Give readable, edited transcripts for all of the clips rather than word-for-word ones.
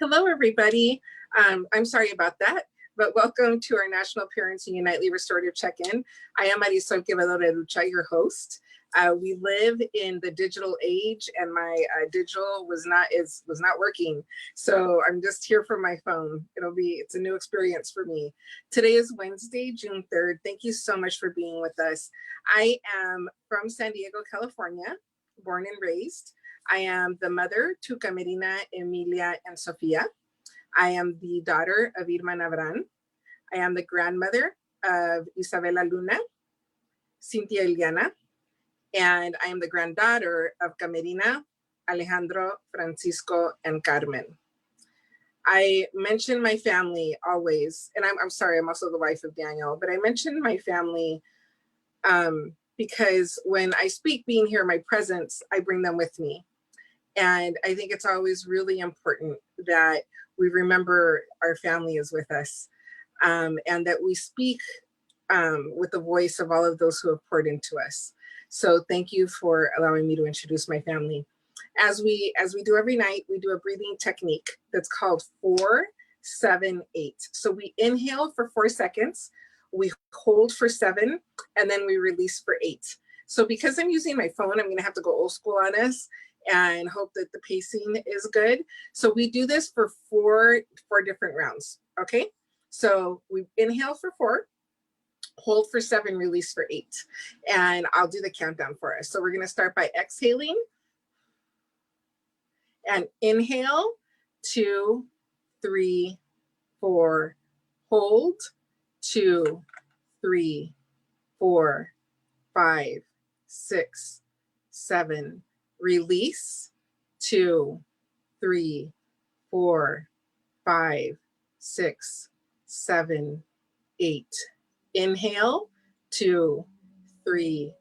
Hello, everybody. I'm sorry about that, but welcome to our National Parents Union Nightly Restorative Check-In. I am Marisol Quevedo de Lucha, your host. We live in the digital age, and my digital was not working, so I'm just here from my phone. It's a new experience for me. Today is Wednesday, June 3rd. Thank you so much for being with us. I am from San Diego, California, born and raised. I am the mother to Camerina, Emilia, and Sofia. I am the daughter of Irma Navran. I am the grandmother of Isabela Luna, Cynthia Eliana, and I am the granddaughter of Camerina, Alejandro, Francisco, and Carmen. I mention my family always, and I'm sorry, I'm also the wife of Daniel, but I mention my family because when I speak, being here in my presence, I bring them with me. And I think it's always really important that we remember our family is with us, and that we speak with the voice of all of those who have poured into us. So thank you for allowing me to introduce my family. As we do every night, we do a breathing technique that's called 4-7-8. So we inhale for 4 seconds, we hold for 7, and then we release for 8. So because I'm using my phone, I'm gonna have to go old school on us and hope that the pacing is good. So we do this for four different rounds, okay? So we inhale for 4, hold for 7, release for 8. And I'll do the countdown for us. So we're gonna start by exhaling and inhale, 2, 3, 4, hold, 2, 3, 4, 5, 6, 7, release, 2, 3, 4, 5, 6, 7, 8. Inhale, 2, 3,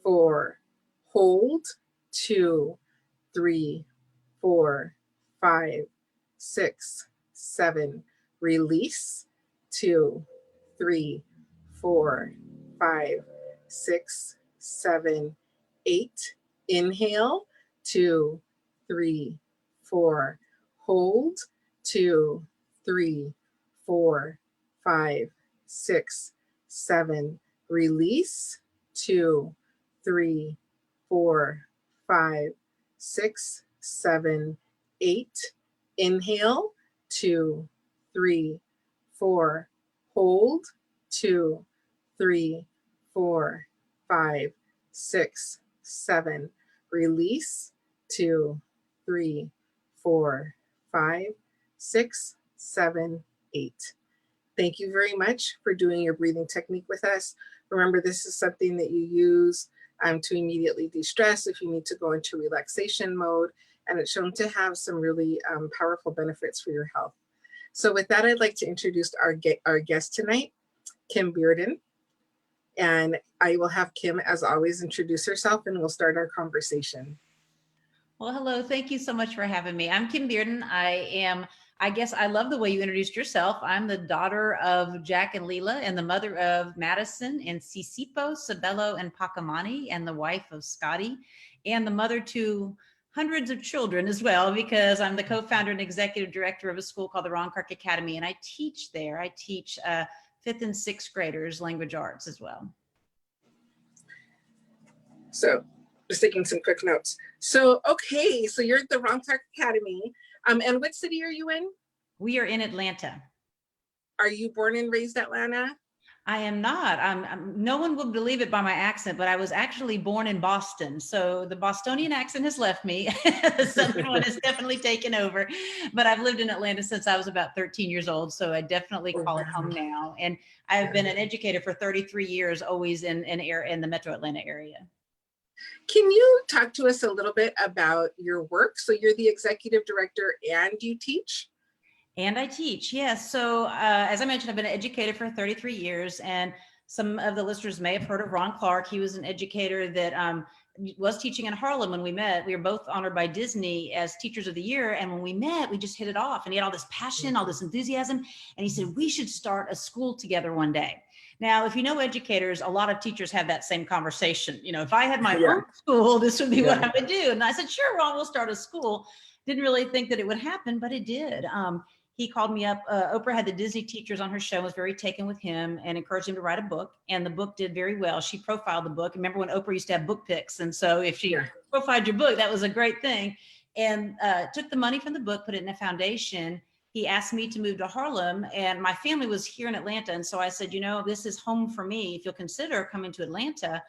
4, hold, 2, 3, 4, 5, 6, 7, release, 2, 3, 4, 5, 6, 7, 8. Inhale, 2, 3, 4, hold, 2, 3, 4, 5, 6, 7, release, 2, 3, 4, 5, 6, 7, 8. Inhale, 2, 3, 4, hold, 2, 3, 4, 5, 6, 7, release, 2, 3, 4, 5, 6, 7, 8. Thank you very much for doing your breathing technique with us. Remember, this is something that you use to immediately de-stress if you need to go into relaxation mode, and it's shown to have some really powerful benefits for your health. So with that, I'd like to introduce our guest tonight, Kim Bearden. And I will have Kim, as always, introduce herself, and we'll start our conversation. Well, hello. Thank you so much for having me. I'm Kim Bearden. I guess I love the way you introduced yourself. I'm the daughter of Jack and Leela, and the mother of Madison and Sisipo, Sabello, and Pacamani, and the wife of Scotty, and the mother to hundreds of children as well, because I'm the co-founder and executive director of a school called the Ron Clark Academy, and I teach there. I teach 5th and 6th graders language arts as well. So just taking some quick notes. So, okay, so you're at the Ron Clark Academy. And what city are you in? We are in Atlanta. Are you born and raised Atlanta? I am not. No one will believe it by my accent, but I was actually born in Boston. So the Bostonian accent has left me. The Southern one has definitely taken over. But I've lived in Atlanta since I was about 13 years old. So I definitely call it home now. And I've been an educator for 33 years, always in the Metro Atlanta area. Can you talk to us a little bit about your work? So you're the executive director and you teach? And I teach, yes. So as I mentioned, I've been an educator for 33 years, and some of the listeners may have heard of Ron Clark. He was an educator that was teaching in Harlem when we met. We were both honored by Disney as Teachers of the Year. And when we met, we just hit it off, and he had all this passion, all this enthusiasm. And he said, we should start a school together one day. Now, if you know educators, a lot of teachers have that same conversation. You know, if I had my Yeah. own school, this would be what Yeah. I would do. And I said, sure, Ron, we'll start a school. Didn't really think that it would happen, but it did. He called me up. Oprah had the Disney teachers on her show, was very taken with him and encouraged him to write a book. And the book did very well. She profiled the book. Remember when Oprah used to have book picks? And so if she profiled your book, that was a great thing. And took the money from the book, put it in a foundation. He asked me to move to Harlem, and my family was here in Atlanta. And so I said, you know, this is home for me. If you'll consider coming to Atlanta,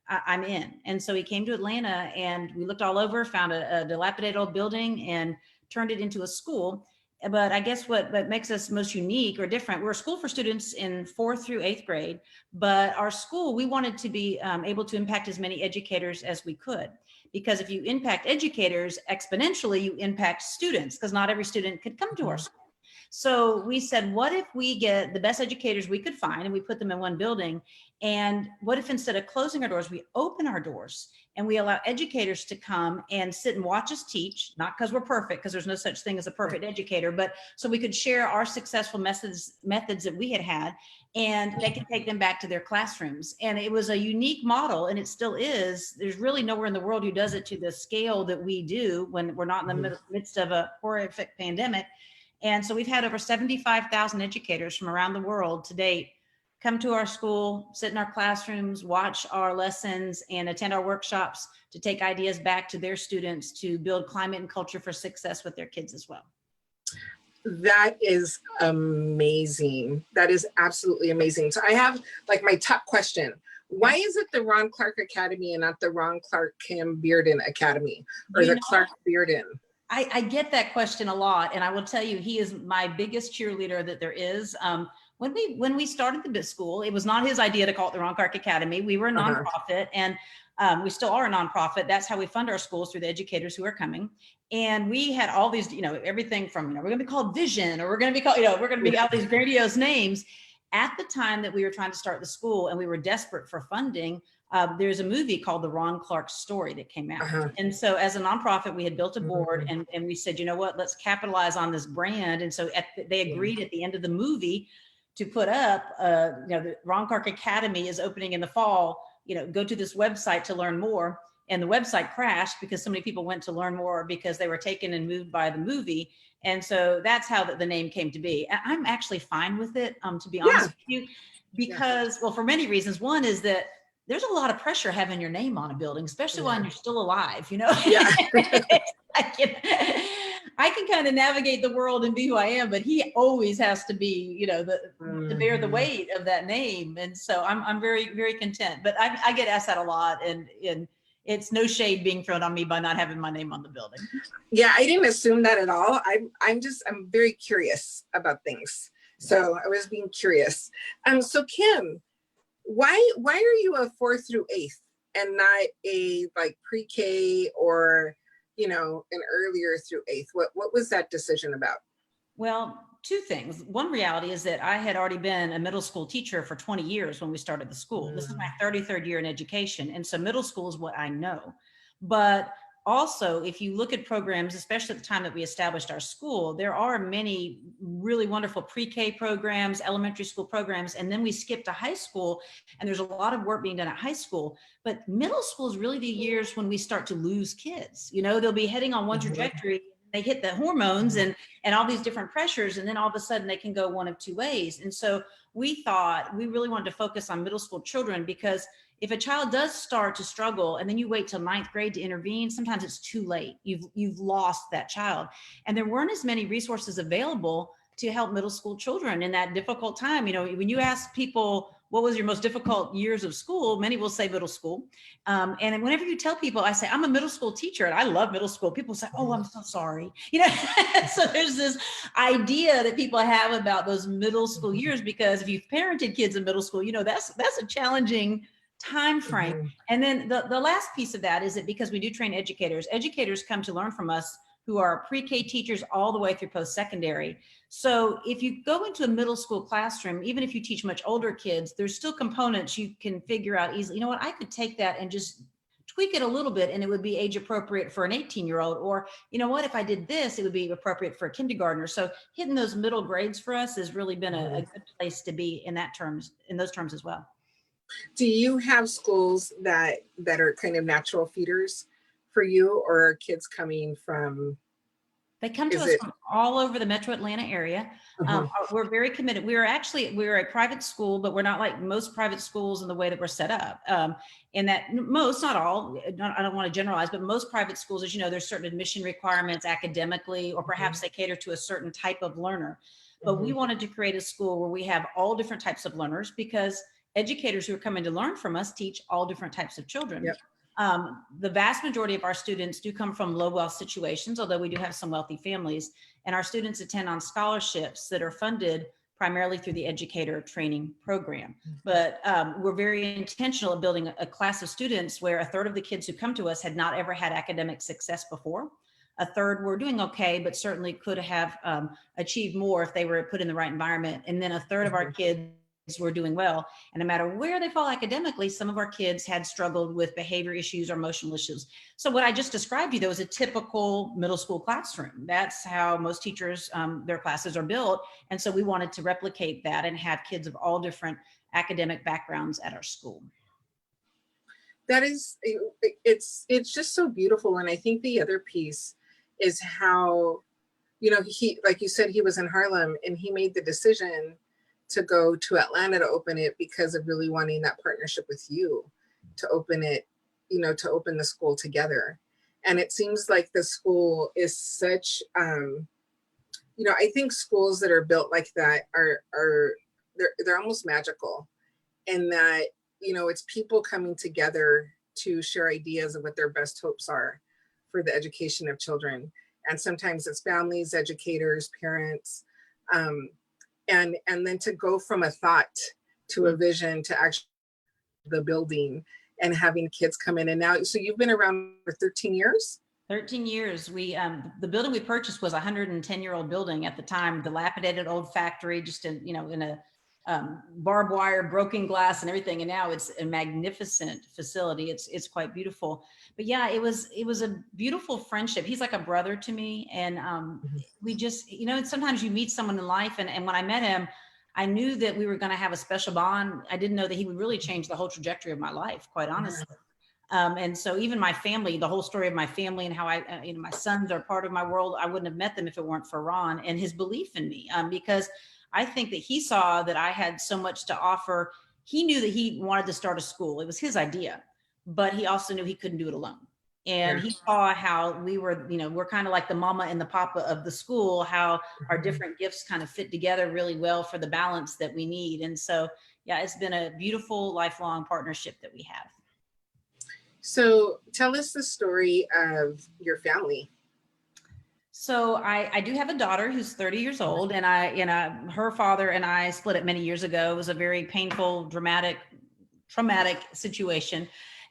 I'm in. And so he came to Atlanta, and we looked all over, found a dilapidated old building and turned it into a school. But I guess what makes us most unique or different, we're a school for students in 4th through 8th grade, but our school, we wanted to be able to impact as many educators as we could. Because if you impact educators exponentially, you impact students, because not every student could come to our school. So we said, what if we get the best educators we could find and we put them in one building? And what if instead of closing our doors, we open our doors and we allow educators to come and sit and watch us teach, not because we're perfect, because there's no such thing as a perfect educator, but so we could share our successful methods that we had, and they could take them back to their classrooms. And it was a unique model, and it still is. There's really nowhere in the world who does it to the scale that we do when we're not in the midst of a horrific pandemic. And so we've had over 75,000 educators from around the world to date come to our school, sit in our classrooms, watch our lessons, and attend our workshops to take ideas back to their students to build climate and culture for success with their kids as well. That is amazing. That is absolutely amazing. So I have like my top question. Why is it the Ron Clark Academy and not the Ron Clark Kim Bearden Academy, or the Clark Bearden? I get that question a lot, and I will tell you, he is my biggest cheerleader that there is. When we started the school, it was not his idea to call it the Ron Clark Academy. We were a nonprofit, and we still are a nonprofit. That's how we fund our schools, through the educators who are coming. And we had all these, everything from, we're going to be called Vision, or we're going to be called, we're going to be all these grandiose names. At the time that we were trying to start the school and we were desperate for funding, there's a movie called The Ron Clark Story that came out. And so as a nonprofit, we had built a board, and we said, you know what, let's capitalize on this brand. And so they agreed at the end of the movie to put up, the Ron Clark Academy is opening in the fall, go to this website to learn more. And the website crashed because so many people went to learn more because they were taken and moved by the movie. And so that's how the name came to be. I'm actually fine with it, to be honest with you, because, well, for many reasons. One is that there's a lot of pressure having your name on a building, especially when you're still alive, I can kind of navigate the world and be who I am, but he always has to be, to bear the weight of that name. And so I'm very, very content, but I get asked that a lot, and it's no shade being thrown on me by not having my name on the building. Yeah, I didn't assume that at all. I'm very curious about things. So I was being curious. So Kim, why are you a 4th through 8th and not a like pre-K or, an earlier through 8th? What was that decision about? Well, two things. One reality is that I had already been a middle school teacher for 20 years when we started the school. This is my 33rd year in education. And so middle school is what I know. But also, if you look at programs, especially at the time that we established our school, there are many really wonderful pre-K programs, elementary school programs, and then we skip to high school, and there's a lot of work being done at high school. But middle school is really the years when we start to lose kids. They'll be heading on one trajectory, they hit the hormones and all these different pressures, and then all of a sudden they can go one of two ways. And so we thought we really wanted to focus on middle school children, because if a child does start to struggle and then you wait till 9th grade to intervene, sometimes it's too late. You've lost that child. And there weren't as many resources available to help middle school children in that difficult time. When you ask people, what was your most difficult years of school? Many will say middle school. And whenever you tell people, I say, I'm a middle school teacher and I love middle school, people say, oh, I'm so sorry. So there's this idea that people have about those middle school years, because if you've parented kids in middle school, that's a challenging time frame. And then the last piece of that is that because we do train educators come to learn from us who are pre-K teachers all the way through post-secondary. So if you go into a middle school classroom, even if you teach much older kids, there's still components you can figure out easily. You know what, I could take that and just tweak it a little bit and it would be age appropriate for an 18-year-old, or you know what, if I did this, it would be appropriate for a kindergartner. So hitting those middle grades for us has really been a good place to be in those terms as well. Do you have schools that are kind of natural feeders for you, or are kids coming from, They come to is us it? from all over the metro Atlanta area. Mhm. We're very committed. We're a private school, but we're not like most private schools in the way that we're set up. In that most, not all, I don't want to generalize, but most private schools, as you know, there's certain admission requirements academically, or perhaps they cater to a certain type of learner. But we wanted to create a school where we have all different types of learners, because educators who are coming to learn from us teach all different types of children. Yep. The vast majority of our students do come from low wealth situations, although we do have some wealthy families, and our students attend on scholarships that are funded primarily through the educator training program. But we're very intentional in building a class of students where a third of the kids who come to us had not ever had academic success before. A third were doing okay, but certainly could have achieved more if they were put in the right environment. And then a third of our kids were doing well. And no matter where they fall academically, some of our kids had struggled with behavior issues or emotional issues. So what I just described to you, though, is a typical middle school classroom. That's how most teachers, their classes are built. And so we wanted to replicate that and have kids of all different academic backgrounds at our school. That is, it's just so beautiful. And I think the other piece is how, he, like you said, he was in Harlem and he made the decision to go to Atlanta to open it because of really wanting that partnership with you to open it, to open the school together. And it seems like the school is such, I think schools that are built like that they're almost magical, in that, it's people coming together to share ideas of what their best hopes are for the education of children. And sometimes it's families, educators, parents, and then to go from a thought to a vision to actually the building and having kids come in. And now, so you've been around for 13 years? 13 years. The building we purchased was a 110-year-old building at the time, dilapidated old factory, just in a barbed wire, broken glass and everything. And now it's a magnificent facility. It's quite beautiful. But yeah, it was a beautiful friendship. He's like a brother to me. And we just, sometimes you meet someone in life, and when I met him, I knew that we were going to have a special bond. I didn't know that he would really change the whole trajectory of my life, quite honestly. And so even my family, the whole story of my family and how my sons are part of my world, I wouldn't have met them if it weren't for Ron and his belief in me, because I think that he saw that I had so much to offer. He knew that he wanted to start a school. It was his idea, but he also knew he couldn't do it alone. And he saw how we were, we're kind of like the mama and the papa of the school, how our different gifts kind of fit together really well for the balance that we need. And so, yeah, it's been a beautiful lifelong partnership that we have. So tell us the story of your family. So I do have a daughter who's 30 years old, and her father and I split up many years ago. It was a very painful, traumatic situation.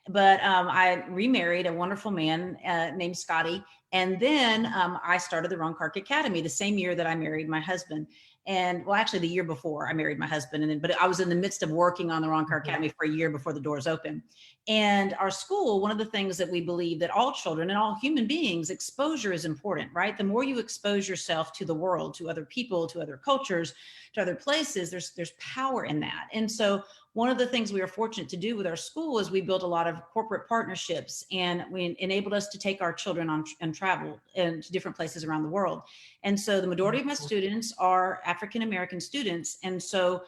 But I remarried a wonderful man named Scotty. And then I started the Ron Kark Academy the same year that I married my husband. And well, actually the year before I married my husband. But I was in the midst of working on the Ron Kark Academy for a year before the doors opened. And our school, one of the things that we believe that all children and all human beings, exposure is important, right? The more you expose yourself to the world, to other people, to other cultures, to other places, there's power in that. And so one of the things we were fortunate to do with our school is we built a lot of corporate partnerships, and we enabled us to take our children on and travel to different places around the world. And so the majority of my students are African-American students. And so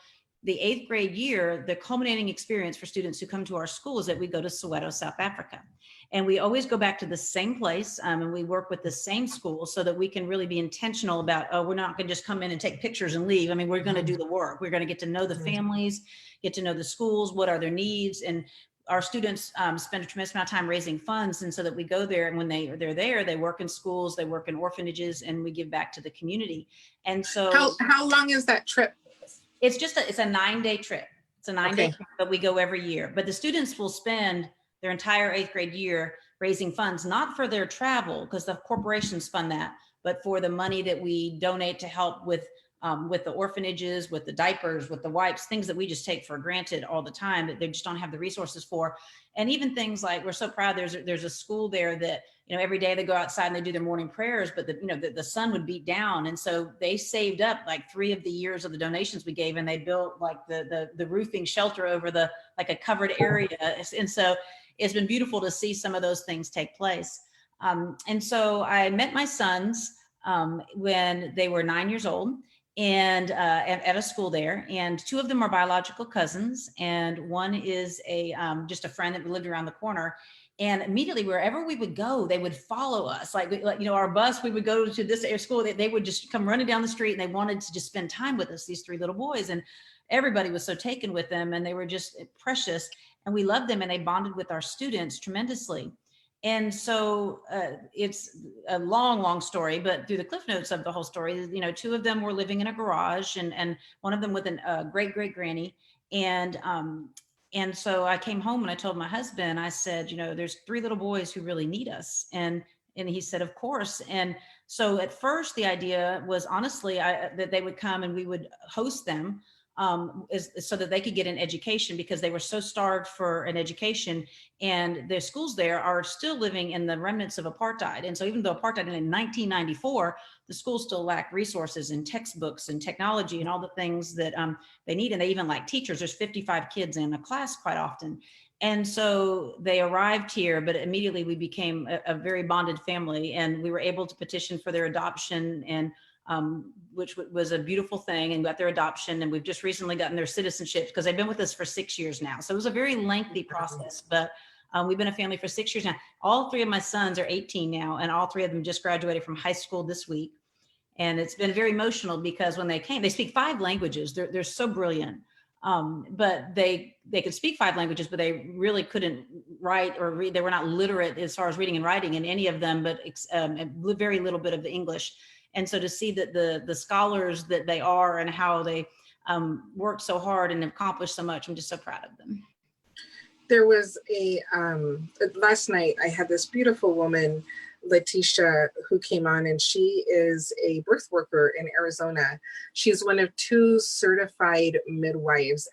the 8th grade year, the culminating experience for students who come to our school is that we go to Soweto, South Africa. And we always go back to the same place, and we work with the same school so that we can really be intentional about, we're not going to just come in and take pictures and leave. I mean, we're going to do the work. We're going to get to know the families, get to know the schools, what are their needs. And our students spend a tremendous amount of time raising funds. And so that we go there, and when they're there, they work in schools, they work in orphanages, and we give back to the community. And so how long is that trip? It's a 9-day trip. It's a 9-day trip, but we go every year. But the students will spend their entire 8th grade year raising funds, not for their travel, because the corporations fund that, but for the money that we donate to help with with the orphanages, with the diapers, with the wipes, things that we just take for granted all the time that they just don't have the resources for. And even things like, we're so proud, there's a school there that, every day they go outside and they do their morning prayers, but the sun would beat down. And so they saved up like 3 of the years of the donations we gave, and they built like the roofing shelter over like a covered area. And so it's been beautiful to see some of those things take place. And so I met my sons when they were 9 years old, and at a school there, and 2 of them are biological cousins, and one is just a friend that lived around the corner. And immediately, wherever we would go, they would follow us. Like our bus, we would go to this school. They would just come running down the street, and they wanted to just spend time with us. These 3 little boys, and everybody was so taken with them, and they were just precious. And we loved them, and they bonded with our students tremendously. And so it's a long, long story, but through the cliff notes of the whole story, 2 of them were living in a garage, and one of them with a great great granny. And so I came home and I told my husband, I said, there's 3 little boys who really need us. And he said, of course. And so at first the idea was honestly that they would come and we would host them so that they could get an education, because they were so starved for an education. And the schools there are still living in the remnants of apartheid. And so even though apartheid ended in 1994, the schools still lack resources and textbooks and technology and all the things that they need. And they even lack teachers. There's 55 kids in a class quite often. And so they arrived here, but immediately we became a very bonded family, and we were able to petition for their adoption, and which was a beautiful thing, and got their adoption. And we've just recently gotten their citizenship, because they've been with us for 6 years now. So it was a very lengthy process, but we've been a family for 6 years now. All 3 of my sons are 18 now, and all 3 of them just graduated from high school this week. And it's been very emotional, because when they came, they speak 5 languages. They're so brilliant. But they could speak 5 languages, but they really couldn't write or read. They were not literate as far as reading and writing in any of them, but very little bit of the English. And so to see that the scholars that they are, and how they worked so hard and accomplished so much, I'm just so proud of them. There was last night I had this beautiful woman, Letitia, who came on, and she is a birth worker in Arizona. She's one of 2 certified midwives.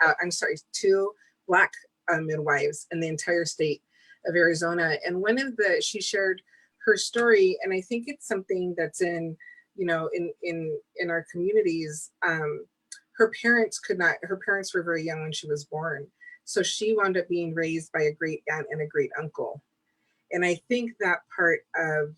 2 Black midwives in the entire state of Arizona. And she shared her story, and I think it's something that's in our communities. Her parents were very young when she was born. So she wound up being raised by a great aunt and a great uncle. And I think that part of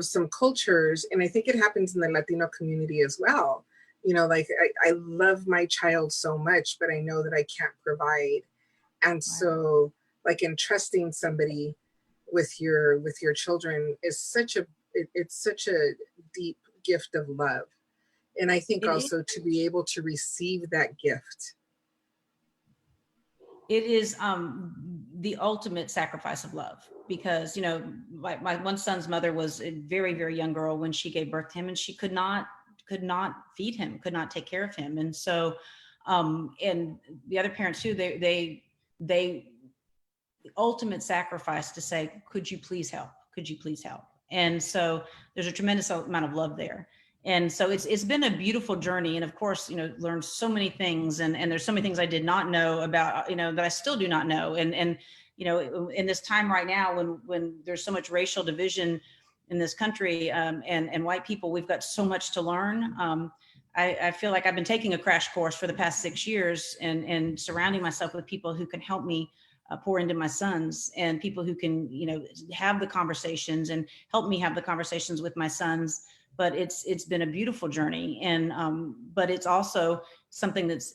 some cultures, and I think it happens in the Latino community as well. Like I love my child so much, but I know that I can't provide. And so like entrusting somebody with your children is such a deep gift of love. And I think also to be able to receive that gift. It is the ultimate sacrifice of love, because my one son's mother was a very, very young girl when she gave birth to him, and she could not feed him, could not take care of him. And so and the other parents too, they the ultimate sacrifice to say, could you please help, and so there's a tremendous amount of love there. And so it's been a beautiful journey. And of course, learned so many things, and there's so many things I did not know about, that I still do not know. And in this time right now, when there's so much racial division in this country, and white people, we've got so much to learn. I feel like I've been taking a crash course for the past 6 years, and surrounding myself with people who can help me pour into my sons, and people who can, have the conversations and help me have the conversations with my sons. But it's been a beautiful journey. And but it's also something that's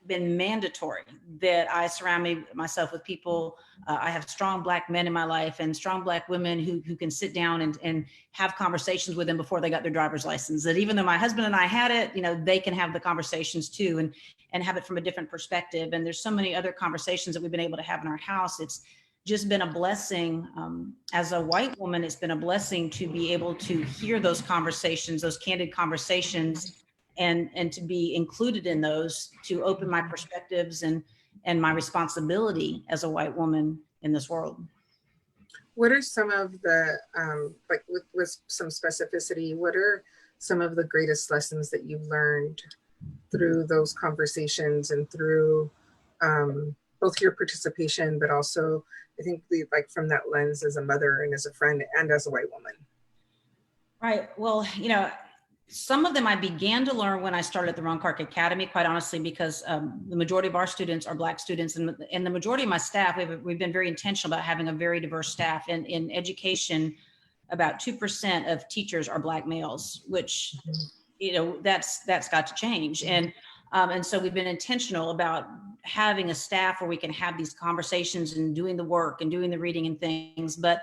been mandatory, that I surround myself with people. I have strong Black men in my life, and strong Black women who can sit down and have conversations with them before they got their driver's license. That even though my husband and I had it, they can have the conversations too, and have it from a different perspective. And there's so many other conversations that we've been able to have in our house. It's just been a blessing. As a white woman, it's been a blessing to be able to hear those conversations, those candid conversations, and to be included in those, to open my perspectives and my responsibility as a white woman in this world. What are some of the, like with some specificity, what are some of the greatest lessons that you've learned through those conversations and through both your participation, but also I think like from that lens as a mother and as a friend and as a white woman? Right. Well, some of them I began to learn when I started at the Ron Clark Academy, quite honestly, because the majority of our students are Black students, and the majority of my staff, we've been very intentional about having a very diverse staff. And in education, about 2% of teachers are Black males, which, that's got to change. And so we've been intentional about having a staff where we can have these conversations and doing the work and doing the reading and things. But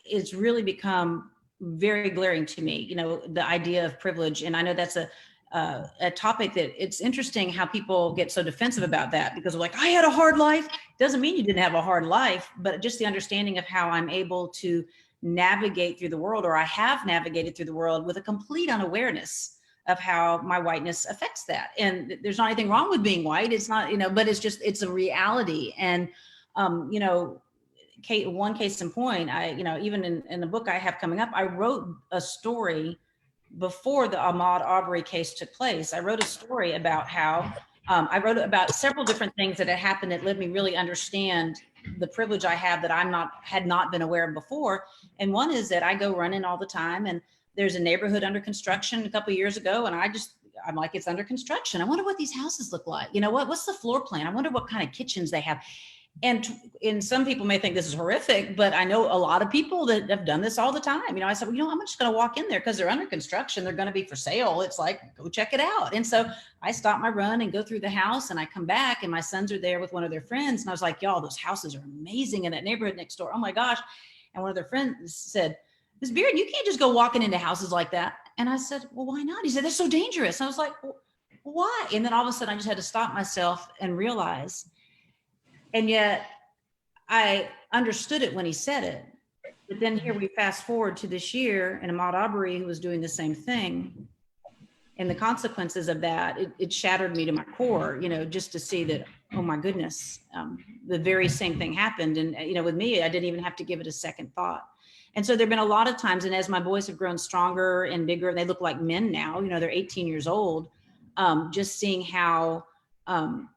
it's really become very glaring to me, the idea of privilege. And I know that's a topic that it's interesting how people get so defensive about that, because they're like, I had a hard life. Doesn't mean you didn't have a hard life, but just the understanding of how I'm able to navigate through the world, or I have navigated through the world with a complete unawareness of how my whiteness affects that. And there's not anything wrong with being white. It's not, but it's a reality. And, one case in point, even in the book I have coming up, I wrote a story before the Ahmaud Arbery case took place. I wrote a story about how I wrote about several different things that had happened that let me really understand the privilege I have that had not been aware of before. And one is that I go running all the time, and there's a neighborhood under construction a couple of years ago, and I'm like, it's under construction. I wonder what these houses look like. What's the floor plan? I wonder what kind of kitchens they have. And some people may think this is horrific, but I know a lot of people that have done this all the time. I said, well, I'm just going to walk in there because they're under construction. They're going to be for sale. It's like, go check it out. And so I stop my run and go through the house, and I come back, and my sons are there with one of their friends. And I was like, y'all, those houses are amazing in that neighborhood next door. Oh my gosh. And one of their friends said, Ms. Beard, you can't just go walking into houses like that. And I said, well, why not? He said, they're so dangerous. I was like, well, why? And then all of a sudden I just had to stop myself and realize. And yet I understood it when he said it. But then here we fast forward to this year, and Ahmaud Arbery, who was doing the same thing. And the consequences of that, it shattered me to my core, just to see that, oh my goodness, the very same thing happened. And, with me, I didn't even have to give it a second thought. And so there've been a lot of times, and as my boys have grown stronger and bigger, and they look like men now, they're 18 years old, just seeing how sometimes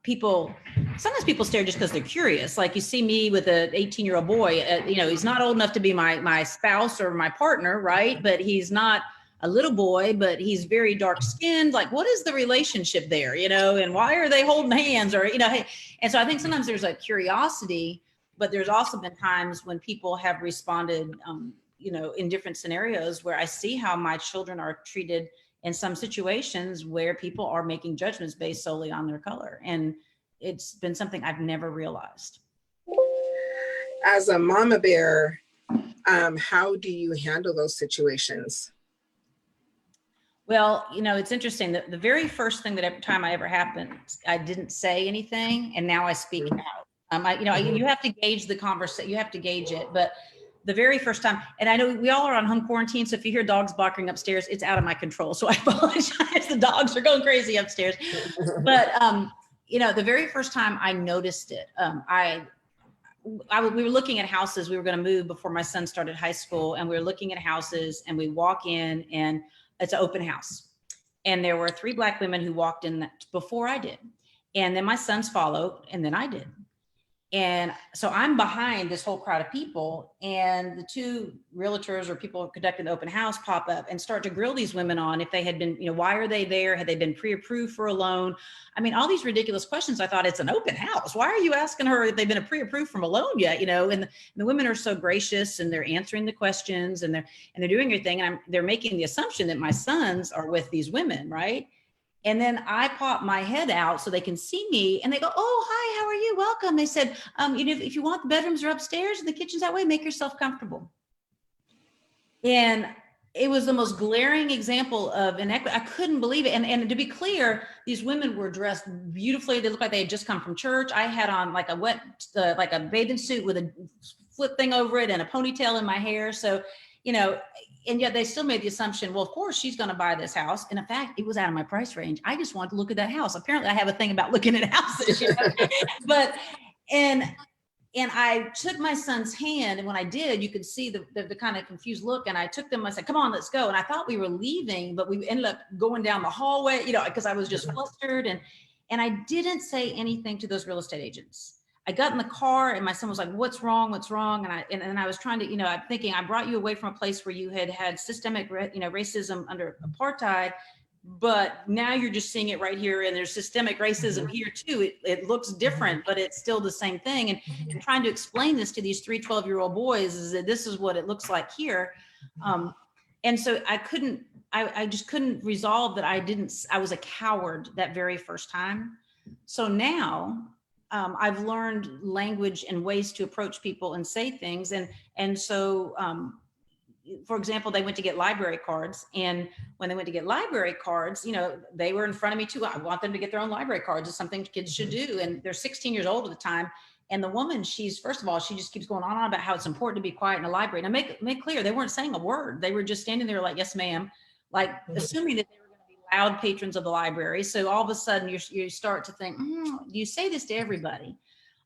people stare just because they're curious. Like you see me with an 18-year-old boy, he's not old enough to be my spouse or my partner, right? But he's not a little boy, but he's very dark skinned. Like, what is the relationship there, and why are they holding hands, or, hey. And so I think sometimes there's a curiosity, but there's also been times when people have responded, in different scenarios where I see how my children are treated in some situations where people are making judgments based solely on their color. And it's been something I've never realized. As a mama bear, how do you handle those situations? Well, it's interesting that the very first thing that every time I ever happened, I didn't say anything, and now I speak out. You have to gauge the conversation, you have to gauge it, but the very first time, and I know we all are on home quarantine, so if you hear dogs barking upstairs, it's out of my control. So I apologize. The dogs are going crazy upstairs. But, the very first time I noticed it, we were looking at houses. We were going to move before my son started high school, and we were looking at houses, and we walk in, and it's an open house. And there were 3 Black women who walked in before I did. And then my sons followed, and then I did. And so I'm behind this whole crowd of people, and the 2 realtors or people conducting the open house pop up and start to grill these women on if they had been, why are they there? Had they been pre-approved for a loan? I mean, all these ridiculous questions. I thought, it's an open house. Why are you asking her if they've been pre-approved from a loan yet? And the women are so gracious, and they're answering the questions, and they're doing everything. And they're making the assumption that my sons are with these women, right? And then I pop my head out so they can see me, and they go, oh, hi, how are you? Welcome. They said, if you want, the bedrooms are upstairs and the kitchen's that way, make yourself comfortable. And it was the most glaring example of inequity. I couldn't believe it. And to be clear, these women were dressed beautifully. They looked like they had just come from church. I had on like a bathing suit with a flip thing over it and a ponytail in my hair. So, and yet they still made the assumption, well, of course she's going to buy this house. And in fact, it was out of my price range. I just wanted to look at that house. Apparently I have a thing about looking at houses, but, and And I took my son's hand, and when I did, you could see the kind of confused look. And I took them. I said, "Come on, let's go." And I thought we were leaving, but we ended up going down the hallway, because I was just flustered, and I didn't say anything to those real estate agents. I got in the car, and my son was like, "What's wrong? What's wrong?" And I was trying to, I'm thinking, I brought you away from a place where you had systemic, racism under apartheid. But now you're just seeing it right here, and there's systemic racism here too. It looks different, but it's still the same thing. And trying to explain this to these 3 12-year-old boys is that this is what it looks like here. And so I just couldn't resolve that I was a coward that very first time. So now I've learned language and ways to approach people and say things. And so for example, they went to get library cards, and when they went to get library cards, they were in front of me too. I want them to get their own library cards. It's something kids should do. And they're 16 years old at the time. And the woman, first of all, she just keeps going on about how it's important to be quiet in a library. Now make clear, they weren't saying a word. They were just standing there like, "Yes, ma'am," like assuming that they were going to be loud patrons of the library. So all of a sudden you start to think, do you say this to everybody?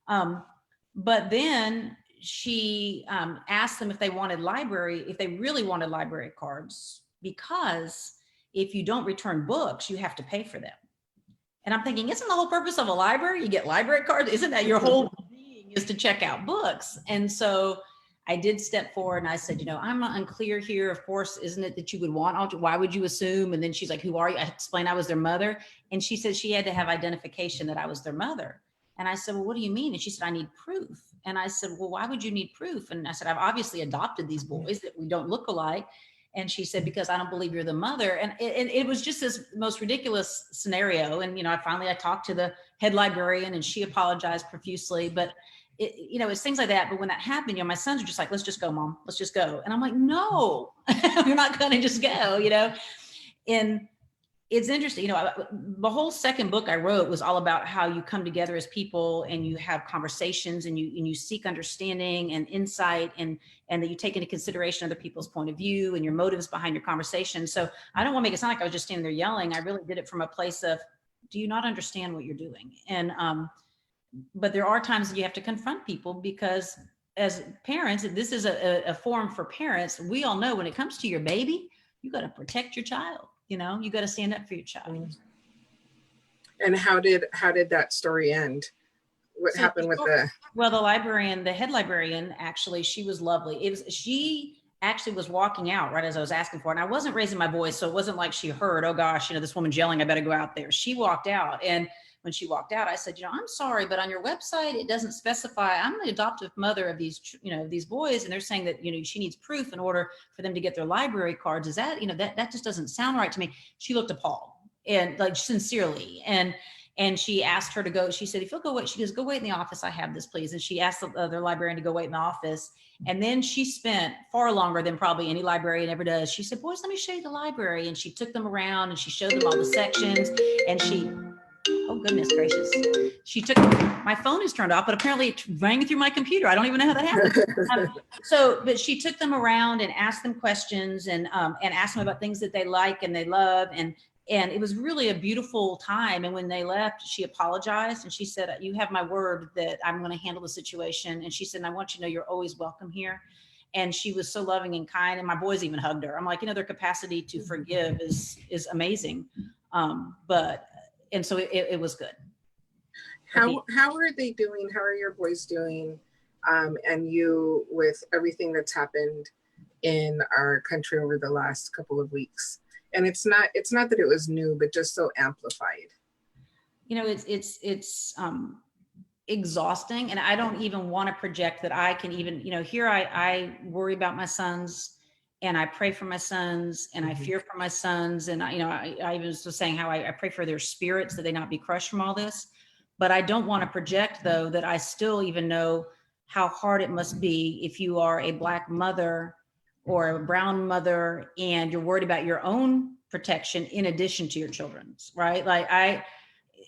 But then she asked them if they really wanted library cards, because if you don't return books, you have to pay for them. And I'm thinking, isn't the whole purpose of a library, you get library cards? Isn't that your whole being is to check out books? And so I did step forward and I said, I'm unclear here. Of course, isn't it that you would want, why would you assume? And then she's like, "Who are you?" I explained I was their mother. And she said she had to have identification that I was their mother. And I said, "Well, what do you mean?" And she said, "I need proof." And I said, "Well, why would you need proof?" And I said, "I've obviously adopted these boys that we don't look alike." And she said, "Because I don't believe you're the mother." And it was just this most ridiculous scenario. And, I talked to the head librarian, and she apologized profusely. But, it's things like that. But when that happened, my sons are just like, "Let's just go, Mom. Let's just go." And I'm like, "No, you're not going to just go, And it's interesting, the whole second book I wrote was all about how you come together as people and you have conversations and you seek understanding and insight, and that you take into consideration other people's point of view and your motives behind your conversation. So I don't want to make it sound like I was just standing there yelling. I really did it from a place of, do you not understand what you're doing? And, but there are times that you have to confront people, because as parents, this is a forum for parents. We all know when it comes to your baby, you got to protect your child. You got to stand up for your child. And how did that story end? What happened with the librarian, the head librarian, actually, she was lovely. She actually was walking out right as I was asking for it. And I wasn't raising my voice, so it wasn't like she heard, "Oh gosh, this woman's yelling, I better go out there." She walked out, and when she walked out, I said, "I'm sorry, but on your website, it doesn't specify I'm the adoptive mother of these, these boys. And they're saying that, she needs proof in order for them to get their library cards. Is that, that just doesn't sound right to me." She looked appalled, and like sincerely. And she asked her to go. She said, "If you'll go wait," she goes, "Go wait in the office. I have this, please." And she asked the other librarian to go wait in the office. And then she spent far longer than probably any librarian ever does. She said, "Boys, let me show you the library." And she took them around and she showed them all the sections, and oh, goodness gracious. She took, my phone is turned off, but apparently it rang through my computer. I don't even know how that happened. But she took them around and asked them questions, and asked them about things that they like and they love. And it was really a beautiful time. And when they left, she apologized and she said, "You have my word that I'm going to handle the situation." And she said, "I want you to know you're always welcome here." And she was so loving and kind. And my boys even hugged her. I'm like, their capacity to forgive is amazing. And so it was good. How are they doing? How are your boys doing? And you, with everything that's happened in our country over the last couple of weeks? And it's not that it was new, but just so amplified. It's exhausting. And I don't even want to project that I can even, here I worry about my sons, and I pray for my sons, and I fear for my sons. And I was just saying how I pray for their spirits, that they not be crushed from all this. But I don't want to project, though, that I still even know how hard it must be if you are a Black mother or a brown mother, and you're worried about your own protection in addition to your children's, right? Like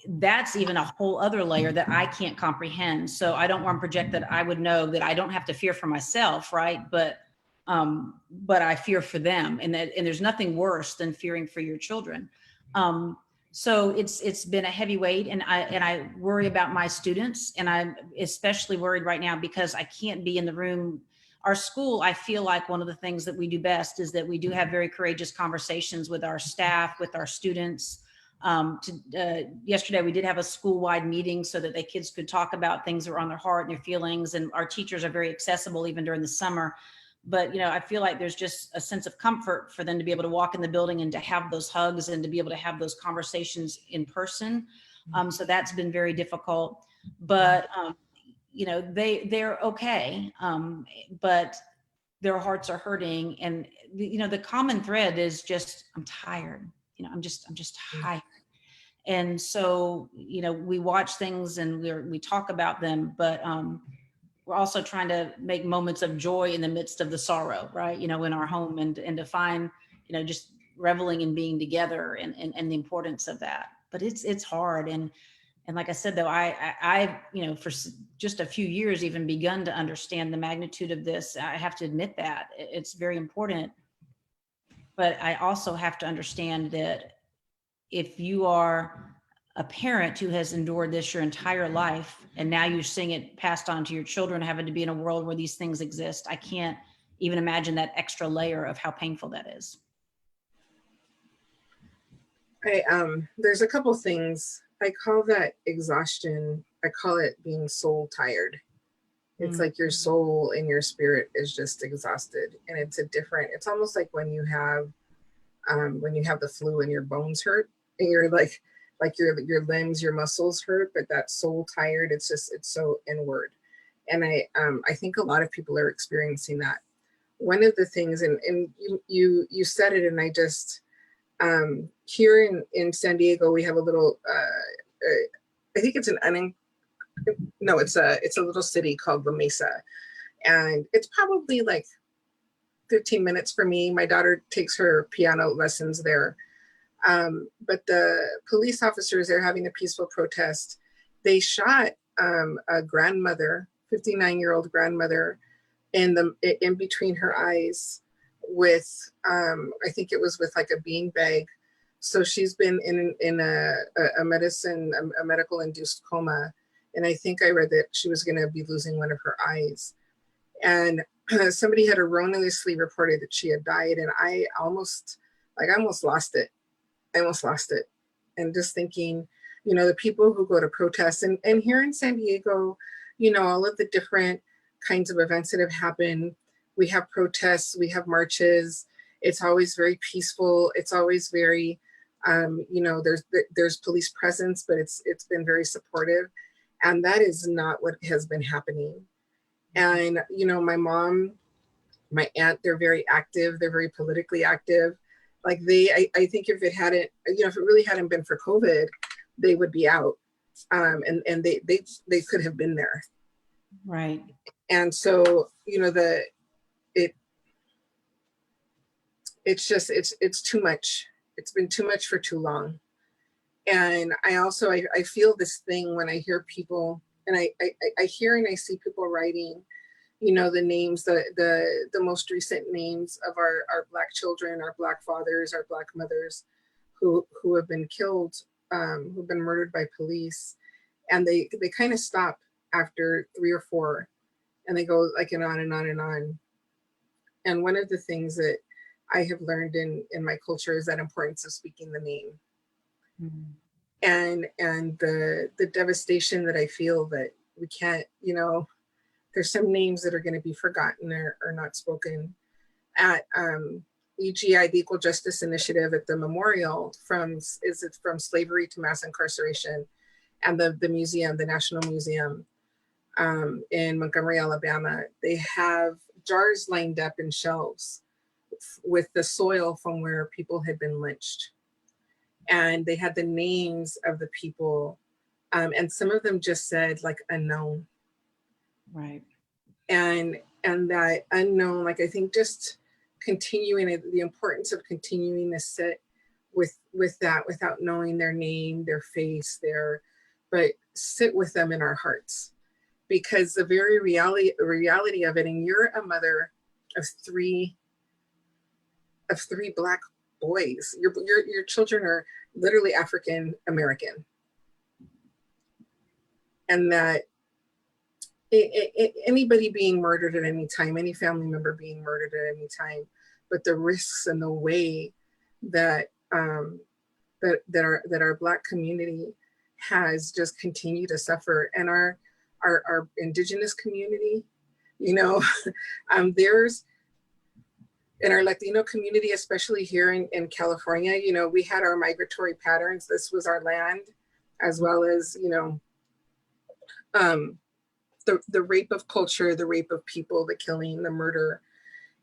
that's even a whole other layer that I can't comprehend. So I don't want to project that I would know that I don't have to fear for myself, right? But I fear for them, and there's nothing worse than fearing for your children. So it's been a heavy weight, and I worry about my students, and I'm especially worried right now because I can't be in the room. Our school, I feel like one of the things that we do best is that we do have very courageous conversations with our staff, with our students. Yesterday we did have a school-wide meeting so that the kids could talk about things that were on their heart and their feelings, and our teachers are very accessible even during the summer. But I feel like there's just a sense of comfort for them to be able to walk in the building and to have those hugs and to be able to have those conversations in person. So that's been very difficult, but they're okay, but their hearts are hurting, and the common thread is just, I'm tired. I'm just tired. And so we watch things and we talk about them, but we're also trying to make moments of joy in the midst of the sorrow, right? In our home, and to find, just reveling in being together, and the importance of that. But it's hard. And like I said, though, I for just a few years, even begun to understand the magnitude of this. I have to admit that it's very important. But I also have to understand that if you are a parent who has endured this your entire life, and now you're seeing it passed on to your children, having to be in a world where these things exist, I can't even imagine that extra layer of how painful that is. There's a couple things. I call that exhaustion. I call it being soul tired. It's like your soul and your spirit is just exhausted, and it's almost like when you have the flu and your bones hurt, and you're like your limbs, your muscles hurt, but that soul tired, it's so inward. And I think a lot of people are experiencing that. One of the things, and you said it, and I just here in San Diego, we have a little I think it's it's a little city called La Mesa, and it's probably like 15 minutes for me. My daughter takes her piano lessons there. But the police officers, they're having a peaceful protest. They shot a grandmother, 59-year-old grandmother, in between her eyes with, I think it was with like a bean bag. So she's been in a medical induced coma. And I think I read that she was going to be losing one of her eyes. And somebody had erroneously reported that she had died. And I almost lost it. I almost lost it. And just thinking, the people who go to protests, and here in San Diego, all of the different kinds of events that have happened. We have protests, we have marches. It's always very peaceful. It's always very, there's police presence, but it's been very supportive. And that is not what has been happening. And, my mom, my aunt, they're very active. They're very politically active. Like I think if it really hadn't been for COVID, they would be out. And they could have been there. Right. And so, it's too much. It's been too much for too long. And I feel this thing when I hear people, and I hear and I see people writing, the names, the most recent names of our Black children, our Black fathers, our Black mothers who have been killed, who've been murdered by police. And they kind of stop after 3 or 4, and they go like and on and on and on. And one of the things that I have learned in my culture is that importance of speaking the name. Mm-hmm. And the devastation that I feel that we can't, there's some names that are going to be forgotten or not spoken. At EGI, the Equal Justice Initiative, at the memorial from slavery to mass incarceration, and the museum, the National Museum in Montgomery, Alabama, they have jars lined up in shelves with the soil from where people had been lynched. And they had the names of the people, and some of them just said like unknown. Right. And that unknown, like I think just continuing the importance of continuing to sit with that without knowing their name, their face, but sit with them in our hearts. Because the very reality of it, and you're a mother of three Black boys. Your children are literally African American, and that anybody being murdered at any time, any family member being murdered at any time, but the risks and the way that that our Black community has just continued to suffer, and our Indigenous community, you know, there's in our Latino community, especially here in California, you know, we had our migratory patterns. This was our land, as well as, you know, the rape of culture, the rape of people, the killing, the murder.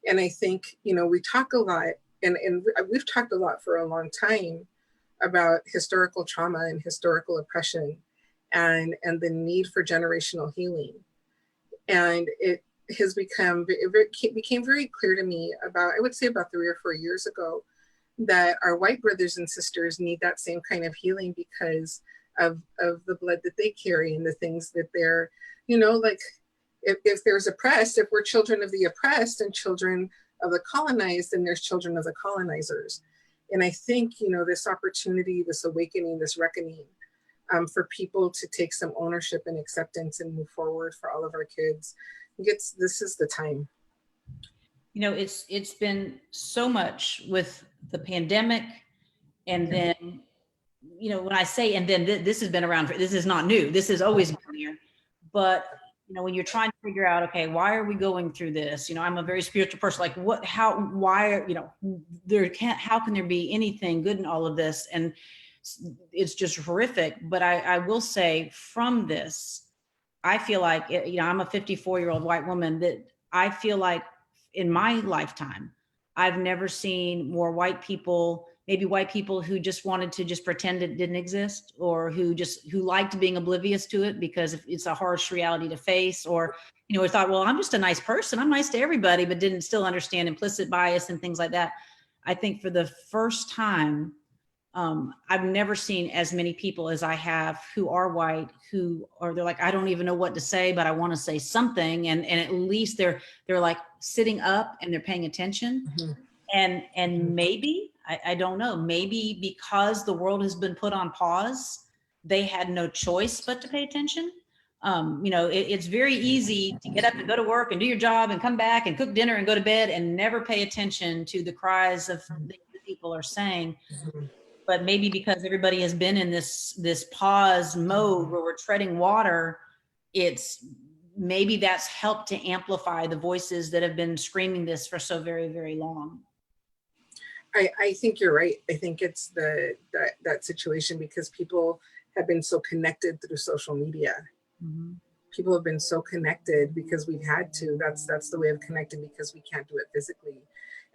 And I think, you know, we talk a lot, and we've talked a lot for a long time about historical trauma and historical oppression, and the need for generational healing. And it has became very clear to me about, I would say about 3 or 4 years ago, that our white brothers and sisters need that same kind of healing because of the blood that they carry and the things that they're, you know, like if there's oppressed, if we're children of the oppressed and children of the colonized, then there's children of the colonizers. And I think, you know, this opportunity, this awakening, this reckoning, for people to take some ownership and acceptance and move forward for all of our kids, this is the time. You know, it's been so much with the pandemic, and then, you know, when I say, and then this has been around, this is not new, this has always been here. But, you know, when you're trying to figure out, okay, why are we going through this? You know, I'm a very spiritual person, like what, how, why, you know, how can there be anything good in all of this? And it's just horrific. But I will say from this, I feel like, you know, I'm a 54-year-old white woman, that I feel like in my lifetime, I've never seen more white people, maybe white people who just wanted to just pretend it didn't exist, or who liked being oblivious to it because it's a harsh reality to face, or, you know, we thought, well, I'm just a nice person, I'm nice to everybody, but didn't still understand implicit bias and things like that. I think for the first time, I've never seen as many people as I have who are white, they're like, I don't even know what to say, but I want to say something. And at least they're like sitting up and they're paying attention. Mm-hmm. And maybe, I don't know, maybe because the world has been put on pause, they had no choice but to pay attention. You know, it's very easy to get up and go to work and do your job and come back and cook dinner and go to bed and never pay attention to the cries of things that people are saying. Mm-hmm. But maybe because everybody has been in this pause mode where we're treading water, maybe that's helped to amplify the voices that have been screaming this for so very, very long. I think you're right. I think it's that situation because people have been so connected through social media. Mm-hmm. People have been so connected because we've had to. That's the way of connecting, because we can't do it physically.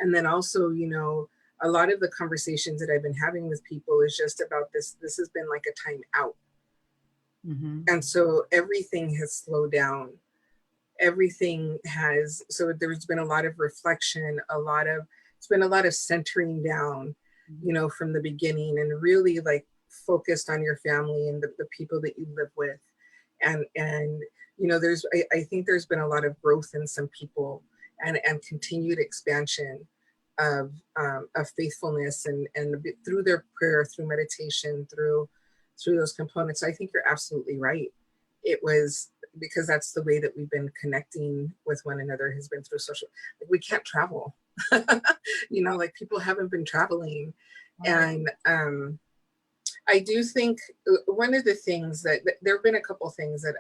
And then also, you know, a lot of the conversations that I've been having with people is just about this. This has been like a time out. Mm-hmm. And so everything has slowed down. So there's been a lot of reflection, it's been a lot of centering down, you know, from the beginning, and really like focused on your family and the people that you live with. And you know, I think there's been a lot of growth in some people, and continued expansion of faithfulness and through their prayer, through meditation, through those components. So I think you're absolutely right. It was because that's the way that we've been connecting with one another, has been through social, like we can't travel, you know, like people haven't been traveling. Right. And I do think one of the things that there have been a couple things that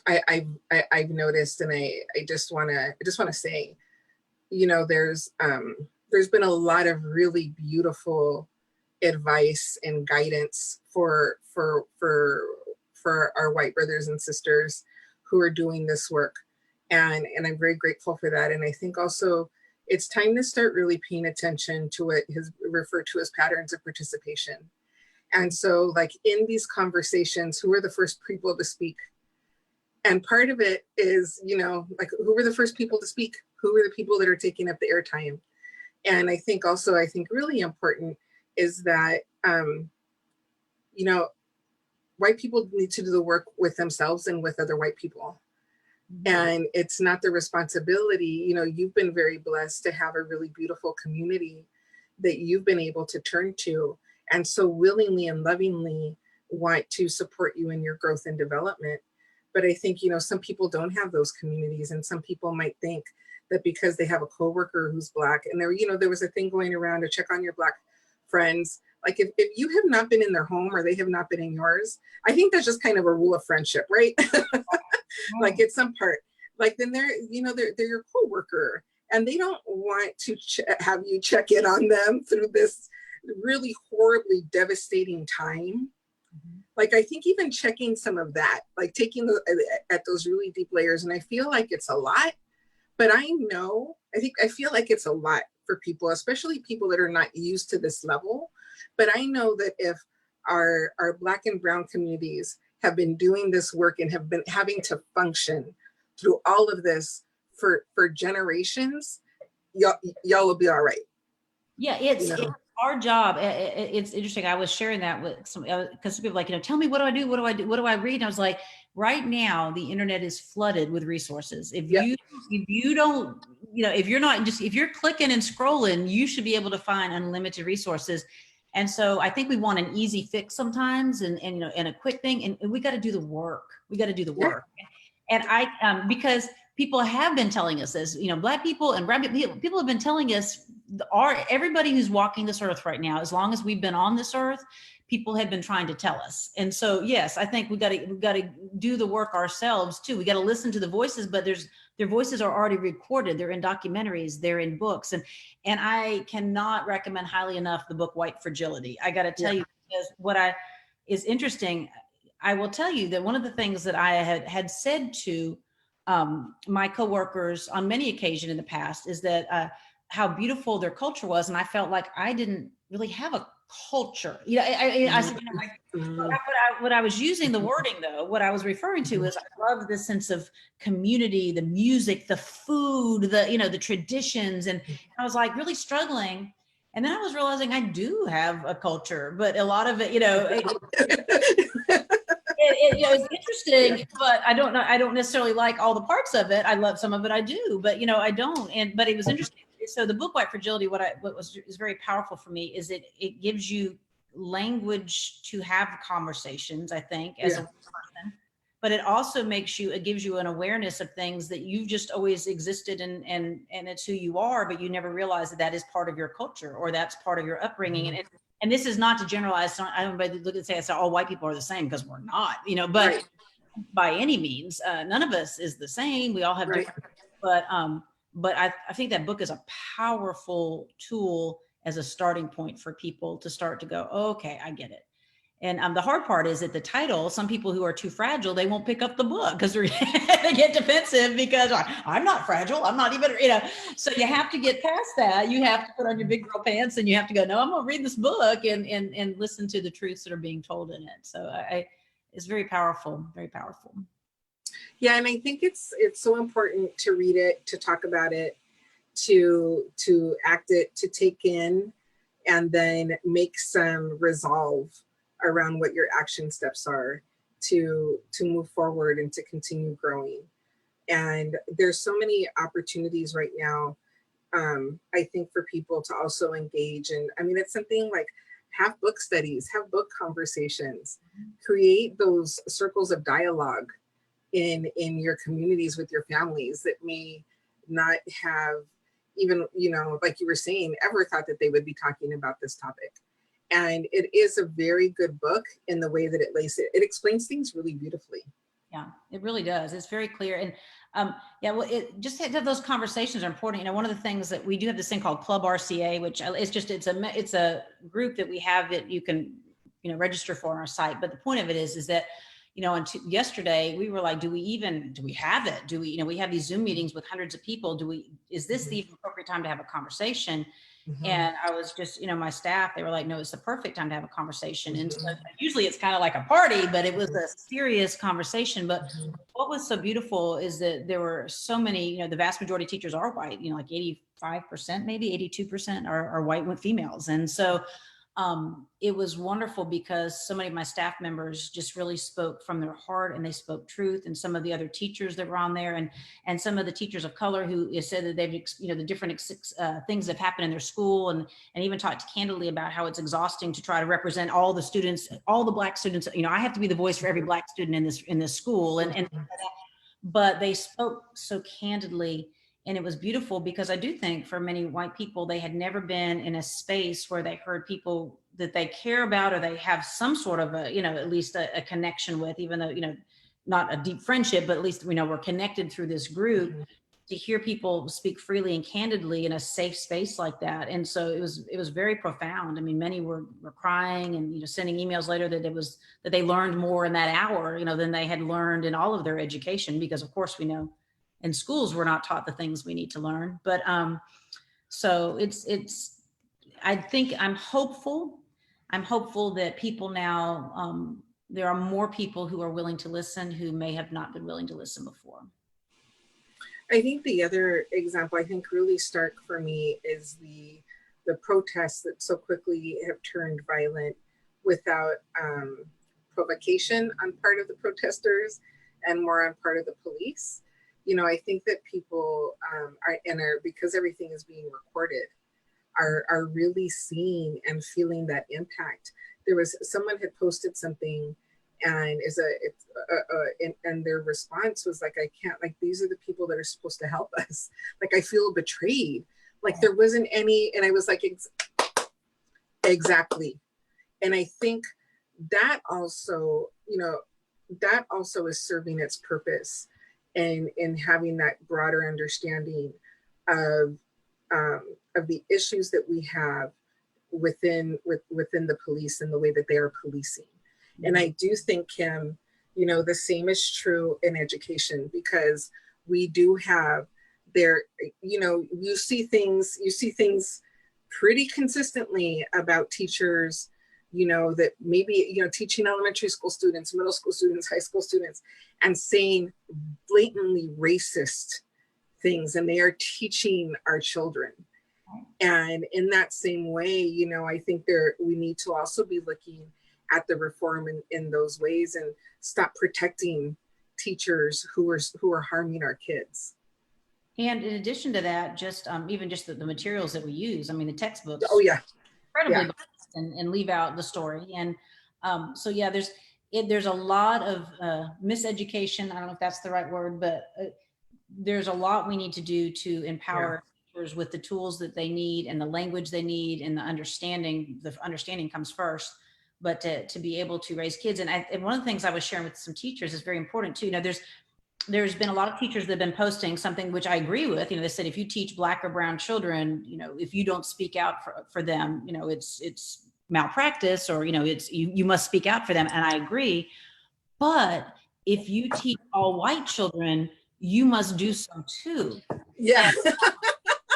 I've noticed, and I just want to say, you know, there's been a lot of really beautiful advice and guidance for our white brothers and sisters who are doing this work, and I'm very grateful for that. And I think also it's time to start really paying attention to what is referred to as patterns of participation. And so, like in these conversations, who are the first people to speak? And part of it is, you know, like who were the first people to speak? Who are the people that are taking up the airtime? And I think really important is that, you know, white people need to do the work with themselves and with other white people. And it's not the responsibility, you know, you've been very blessed to have a really beautiful community that you've been able to turn to and so willingly and lovingly want to support you in your growth and development. But I think, you know, some people don't have those communities, and some people might think that because they have a coworker who's Black, and there, you know, there was a thing going around to check on your Black friends. Like if you have not been in their home or they have not been in yours, I think that's just kind of a rule of friendship, right? Like at some part, like then they're, you know, they're your coworker, and they don't want to have you check in on them through this really horribly devastating time. Like I think even checking some of that, like taking at those really deep layers, and I feel like it's a lot, but I feel like it's a lot for people, especially people that are not used to this level. But I know that if our Black and Brown communities have been doing this work and have been having to function through all of this for generations, y'all will be all right. Yeah, it's our job. It's interesting. I was sharing that with some, because people like, you know, tell me, what do I do? What do I do? What do I read? And I was like, right now, the internet is flooded with resources. If you don't, you know, if you're clicking and scrolling, you should be able to find unlimited resources. And so I think we want an easy fix sometimes, and you know, and a quick thing, and we got to do the work. We got to do the work. And because people have been telling us this, you know, Black people and brown people have been telling us, everybody who's walking this earth right now, as long as we've been on this earth, people have been trying to tell us. And so, yes, I think we got to do the work ourselves too. We got to listen to the voices, but their voices are already recorded. They're in documentaries, they're in books. And I cannot recommend highly enough the book White Fragility. I got to tell you, because is interesting, I will tell you that one of the things that I had said to my coworkers on many occasions in the past is that how beautiful their culture was, and I felt like I didn't really have a culture. You know, I said, you know, what I was using the wording though, what I was referring to is I love this sense of community, the music, the food, the traditions, and I was like really struggling. And then I was realizing I do have a culture, but a lot of it, you know, it's interesting, but I don't necessarily like all the parts of it. I love some of it, I do, but you know, I don't. But it was interesting. So the book White Fragility, is very powerful for me is it gives you language to have conversations, I think, as a person, but it gives you an awareness of things that you've just always existed in, and it's who you are, but you never realize that is part of your culture or that's part of your upbringing. And this is not to generalize. So I don't look and say all white people are the same, because we're not, you know, but by any means, none of us is the same. We all have different, but I think that book is a powerful tool as a starting point for people to start to go, oh, okay, I get it. And the hard part is that the title, some people who are too fragile, they won't pick up the book because they get defensive because I'm not fragile. I'm not even, you know, so you have to get past that. You have to put on your big girl pants and you have to go, no, I'm going to read this book and listen to the truths that are being told in it. So it's very powerful, very powerful. Yeah. And I think it's so important to read it, to talk about it, to act it, to take in, and then make some resolve around what your action steps are to move forward and to continue growing. And there's so many opportunities right now, I think, for people to also engage. And I mean, it's something like have book studies, have book conversations, create those circles of dialogue in your communities with your families that may not have even, you know, like you were saying, ever thought that they would be talking about this topic. And it is a very good book in the way that it it explains things really beautifully. Yeah, it really does. It's very clear. And it just to have those conversations are important. You know, one of the things that we do have this thing called Club RCA, which it's a group that we have that you can, you know, register for on our site. But the point of it is that, you know, yesterday we were like, do we have it? Do we, you know, we have these Zoom meetings with hundreds of people. Is this the appropriate time to have a conversation? And I was just, you know, my staff, they were like, no, it's the perfect time to have a conversation. And so usually it's kind of like a party, but it was a serious conversation. But what was so beautiful is that there were so many, you know, the vast majority of teachers are white, you know, like 85%, maybe 82% are white females. And so it was wonderful because so many of my staff members just really spoke from their heart and they spoke truth. And some of the other teachers that were on there, and some of the teachers of color who said that they've, the different things that have happened in their school, and even talked candidly about how it's exhausting to try to represent all the students, all the Black students. I have to be the voice for every Black student in this school, and but they spoke so candidly. And it was beautiful because I do think for many white people, they had never been in a space where they heard people that they care about, or they have some sort of a, at least a connection with, even though, not a deep friendship, but at least, we're connected through this group. To hear people speak freely and candidly in a safe space like that. And so it was very profound. I mean, many were crying and, sending emails later that they learned more in that hour, than they had learned in all of their education, because of course we know in schools we're not taught the things we need to learn. But so I think I'm hopeful that people now, there are more people who are willing to listen who may have not been willing to listen before. I think the other example I think really stark for me is the protests that so quickly have turned violent without provocation on part of the protesters and more on part of the police. I think that people are because everything is being recorded, are really seeing and feeling that impact. There was someone had posted something, and and their response was like, I can't, like, these are the people that are supposed to help us. Like, I feel betrayed. Like, there wasn't any, and I was like, exactly. And I think that also, that also is serving its purpose in having that broader understanding of the issues that we have within the police and the way that they are policing. And I do think, Kim, the same is true in education, because we do have there, you see things pretty consistently about teachers, that maybe, teaching elementary school students, middle school students, high school students, and saying blatantly racist things, and they are teaching our children. And in that same way, I think we need to also be looking at the reform in those ways and stop protecting teachers who are harming our kids. And in addition to that, just even just the materials that we use. I mean, the textbooks. Oh yeah, incredibly biased and leave out the story. And so yeah, there's a lot of miseducation. I don't know if that's the right word, but there's a lot we need to do to empower teachers with the tools that they need and the language they need and the understanding. The understanding comes first. But to be able to raise kids. And one of the things I was sharing with some teachers is very important too. There's been a lot of teachers that have been posting something, which I agree with. They said, if you teach Black or brown children, if you don't speak out for them, it's malpractice, or, you must speak out for them. And I agree. But if you teach all white children, you must do so too. Yeah.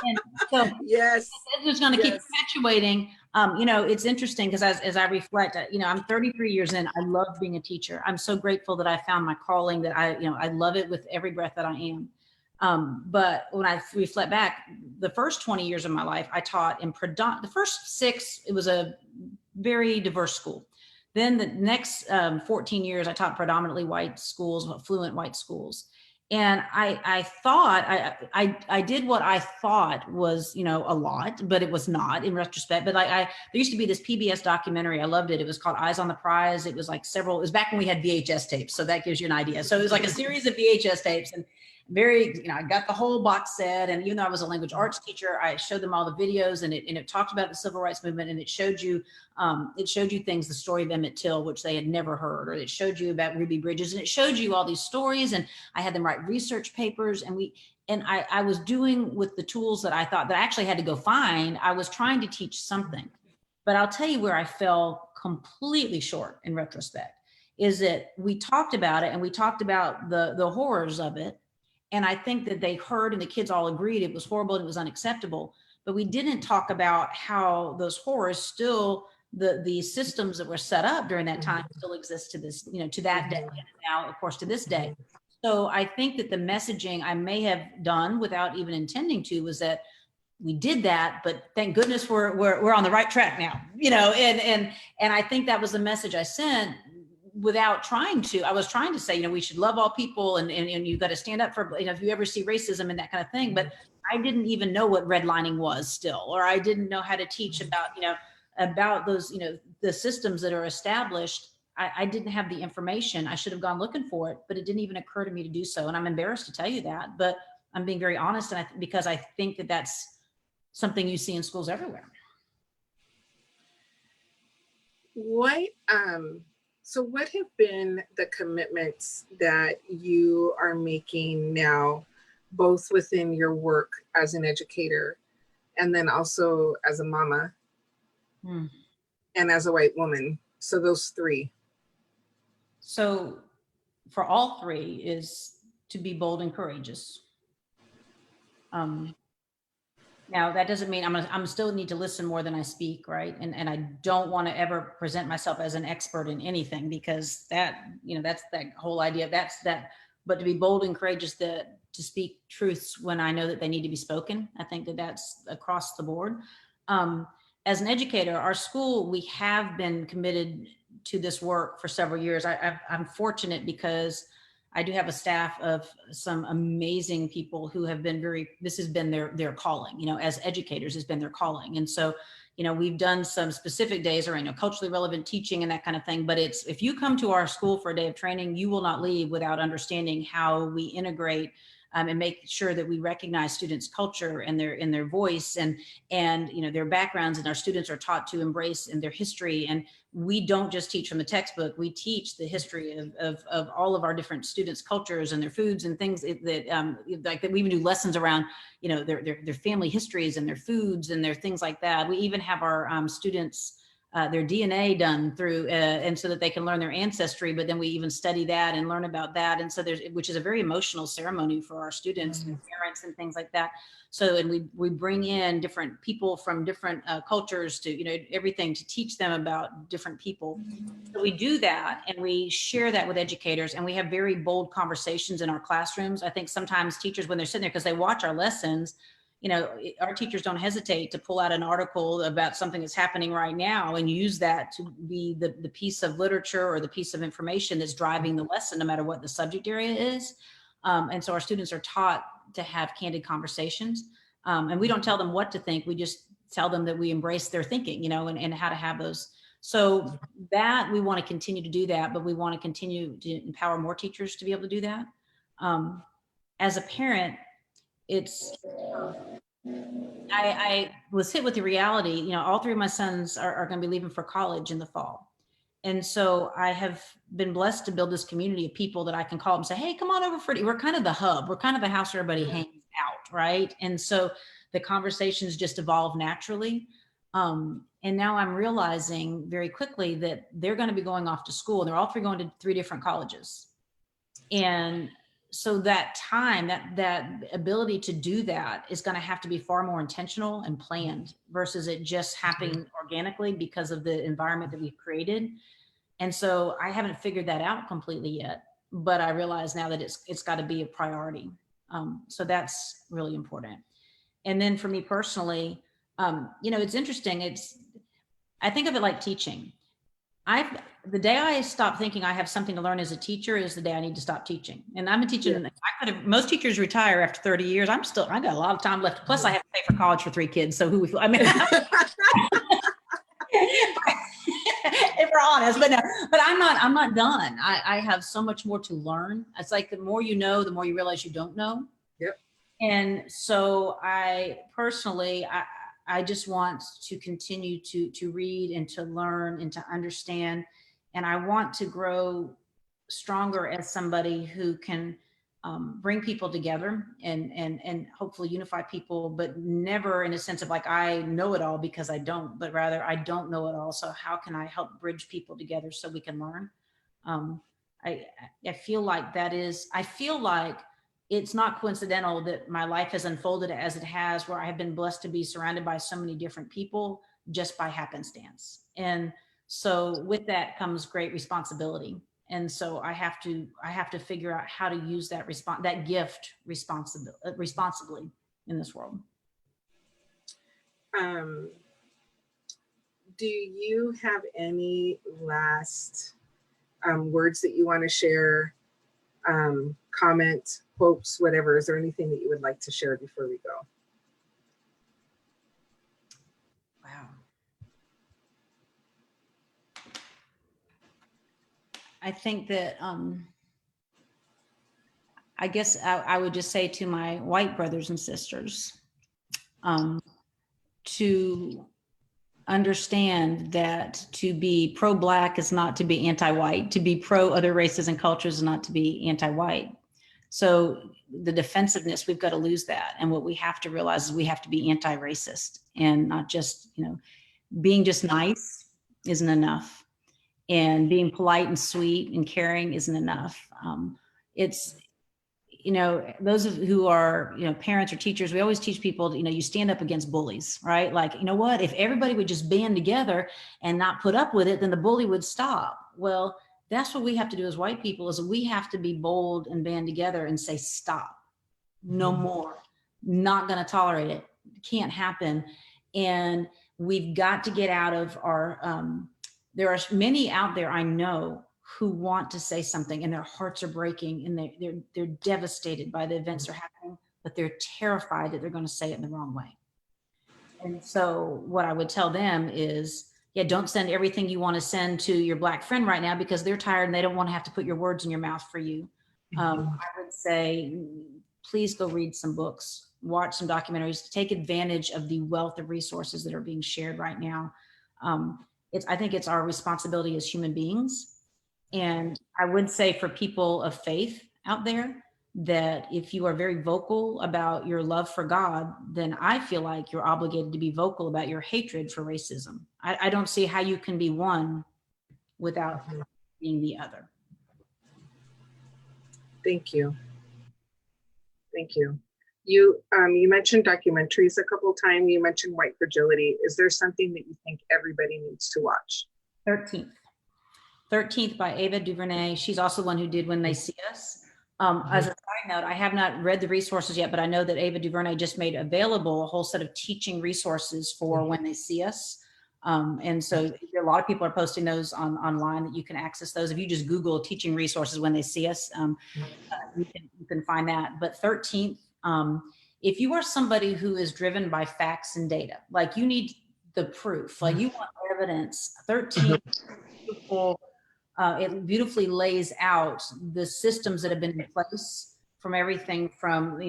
And so yes, it's just going to keep perpetuating. It's interesting because as I reflect, I'm 33 years in. I love being a teacher. I'm so grateful that I found my calling, that I love it with every breath that I am. But when I reflect back, the first 20 years of my life, I taught the first 6, it was a very diverse school. Then the next 14 years, I taught predominantly white schools, fluent white schools. And I thought I did what I thought was, a lot, but it was not in retrospect. But there used to be this PBS documentary. I loved it. It was called Eyes on the Prize. It was like it was back when we had VHS tapes. So that gives you an idea. So it was like a series of VHS tapes, and I got the whole box set. And even though I was a language arts teacher, I showed them all the videos, and it talked about the civil rights movement, and it showed you things, the story of Emmett Till, which they had never heard, or it showed you about Ruby Bridges, and it showed you all these stories, and I had them write research papers, and I was doing with the tools that I thought that I actually had to go find. I was trying to teach something. But I'll tell you where I fell completely short in retrospect is that we talked about it, and we talked about the horrors of it. And I think that they heard, and the kids all agreed it was horrible and it was unacceptable. But we didn't talk about how those horrors still, the systems that were set up during that time still exist to this, to that day, and now, of course, to this day. So I think that the messaging I may have done without even intending to was that did that, but thank goodness we're on the right track now, and I think that was the message I sent without trying to. I was trying to say, we should love all people, and you got to stand up for, if you ever see racism and that kind of thing. But I didn't even know what redlining was still, or I didn't know how to teach about those, the systems that are established. I didn't have the information. I should have gone looking for it, but it didn't even occur to me to do so. And I'm embarrassed to tell you that, but I'm being very honest. And because I think that that's something you see in schools everywhere. So what have been the commitments that you are making now, both within your work as an educator and then also as a mama and as a white woman? So those three. So for all three is to be bold and courageous. Now that doesn't mean I'm still need to listen more than I speak, right? And I don't want to ever present myself as an expert in anything, because that, that's that whole idea. But to be bold and courageous, to speak truths when I know that they need to be spoken. I think that that's across the board. As an educator, our school, we have been committed to this work for several years. I'm fortunate because I do have a staff of some amazing people who have been this has been their calling, as educators has been their calling. And so, we've done some specific days around, culturally relevant teaching and that kind of thing. But if you come to our school for a day of training, you will not leave without understanding how we integrate and make sure that we recognize students' culture and their voice and their backgrounds, and our students are taught to embrace in their history. And we don't just teach from the textbook; we teach the history of all of our different students' cultures and their foods and things that we even do lessons around, their family histories and their foods and their things like that. We even have our students their DNA done through, and so that they can learn their ancestry, but then we even study that and learn about that. And so which is a very emotional ceremony for our students and parents and things like that. So, and we bring in different people from different cultures to, everything to teach them about different people. So we do that and we share that with educators, and we have very bold conversations in our classrooms. I think sometimes teachers, when they're sitting there, because they watch our lessons, our teachers don't hesitate to pull out an article about something that's happening right now and use that to be the piece of literature or the piece of information that's driving the lesson, no matter what the subject area is. And so our students are taught to have candid conversations. And we don't tell them what to think. We just tell them that we embrace their thinking, and how to have those. So that we want to continue to do that, but we want to continue to empower more teachers to be able to do that. As a parent, I was hit with the reality, all three of my sons are going to be leaving for college in the fall. And so I have been blessed to build this community of people that I can call and say, hey, come on over we're kind of the hub. We're kind of the house where everybody hangs out. Right. And so the conversations just evolve naturally. And now I'm realizing very quickly that they're going to be going off to school, and they're all three going to 3 different colleges. And so that time, that ability to do that is going to have to be far more intentional and planned versus it just happening organically because of the environment that we've created. And so I haven't figured that out completely yet, but I realize now that it's got to be a priority. So that's really important. And then for me personally, it's interesting. I think of it like teaching. The day I stop thinking I have something to learn as a teacher is the day I need to stop teaching. And I'm a teacher. Yeah. Most teachers retire after 30 years. I got a lot of time left. Plus I have to pay for college for 3 kids. So if we're honest, but I'm not done. I have so much more to learn. It's like the more you know, the more you realize you don't know. Yep. And so I personally, I just want to continue to read and to learn and to understand. And I want to grow stronger as somebody who can bring people together and hopefully unify people, but never in a sense of like, I know it all, because I don't, but rather I don't know it all. So how can I help bridge people together so we can learn? I feel like it's not coincidental that my life has unfolded as it has, where I have been blessed to be surrounded by so many different people just by happenstance. And so with that comes great responsibility. And so I have to figure out how to use that gift responsibly in this world. Um, do you have any last words that you want to share? Comment, quotes, whatever. Is there anything that you would like to share before we go? Wow. I think that I guess I would just say to my white brothers and sisters to understand that to be pro-Black is not to be anti-white, to be pro other races and cultures is not to be anti-white. So the defensiveness, we've got to lose that. And what we have to realize is we have to be anti-racist and not just, being just nice isn't enough. And being polite and sweet and caring isn't enough. It's, those who are, parents or teachers, we always teach people, you stand up against bullies, right? Like, you know what, if everybody would just band together and not put up with it, then the bully would stop. Well, that's what we have to do as white people, is we have to be bold and band together and say, stop, no more, not going to tolerate it. Can't happen. And we've got to get out of our, there are many out there I know who want to say something and their hearts are breaking and they're devastated by the events that are happening, but they're terrified that they're going to say it in the wrong way. And so what I would tell them is, don't send everything you want to send to your Black friend right now because they're tired and they don't want to have to put your words in your mouth for you. I would say, please go read some books, watch some documentaries, take advantage of the wealth of resources that are being shared right now. I think it's our responsibility as human beings. And I would say for people of faith out there, that if you are very vocal about your love for God, then I feel like you're obligated to be vocal about your hatred for racism. I don't see how you can be one without being the other. Thank you. Thank you. You mentioned documentaries a couple of times. You mentioned white fragility. Is there something that you think everybody needs to watch? 13th by Ava DuVernay. She's also the one who did When They See Us. As a side note, I have not read the resources yet, but I know that Ava DuVernay just made available a whole set of teaching resources for When They See Us. And so a lot of people are posting those online that you can access those. If you just Google teaching resources When They See Us, you can find that. But 13th, if you are somebody who is driven by facts and data, like you need the proof, like you want evidence, 13th, it beautifully lays out the systems that have been in place, from everything from,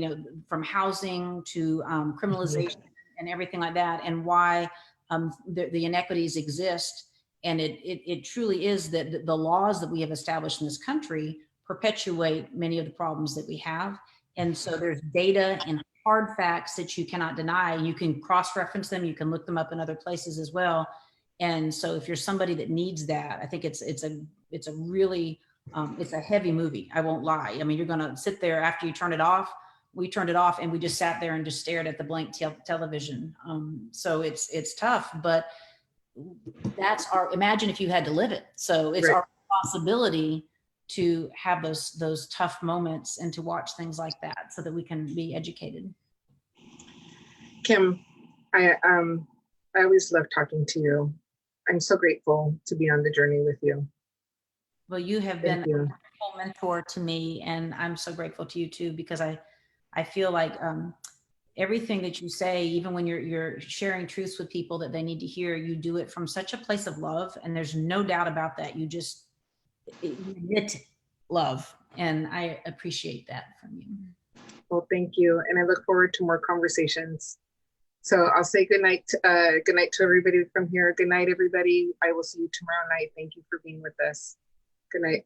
from housing to criminalization and everything like that, and why the inequities exist. And it truly is that the laws that we have established in this country perpetuate many of the problems that we have. And so there's data and hard facts that you cannot deny. You can cross-reference them. You can look them up in other places as well. And so if you're somebody that needs that, I think it's a really, it's a heavy movie. I won't lie. I mean, you're going to sit there after you turn it off. We turned it off and we just sat there and just stared at the blank television. So it's tough, but that's imagine if you had to live it. So it's our responsibility to have those tough moments and to watch things like that so that we can be educated. Kim, I always love talking to you. I'm so grateful to be on the journey with you. Well, you have been a wonderful mentor to me, and I'm so grateful to you too, because I feel like everything that you say, even when you're sharing truths with people that they need to hear, you do it from such a place of love, and there's no doubt about that. You just emit love, and I appreciate that from you. Well, thank you, and I look forward to more conversations. So I'll say good night to everybody from here. Good night, everybody. I will see you tomorrow night. Thank you for being with us. Good night.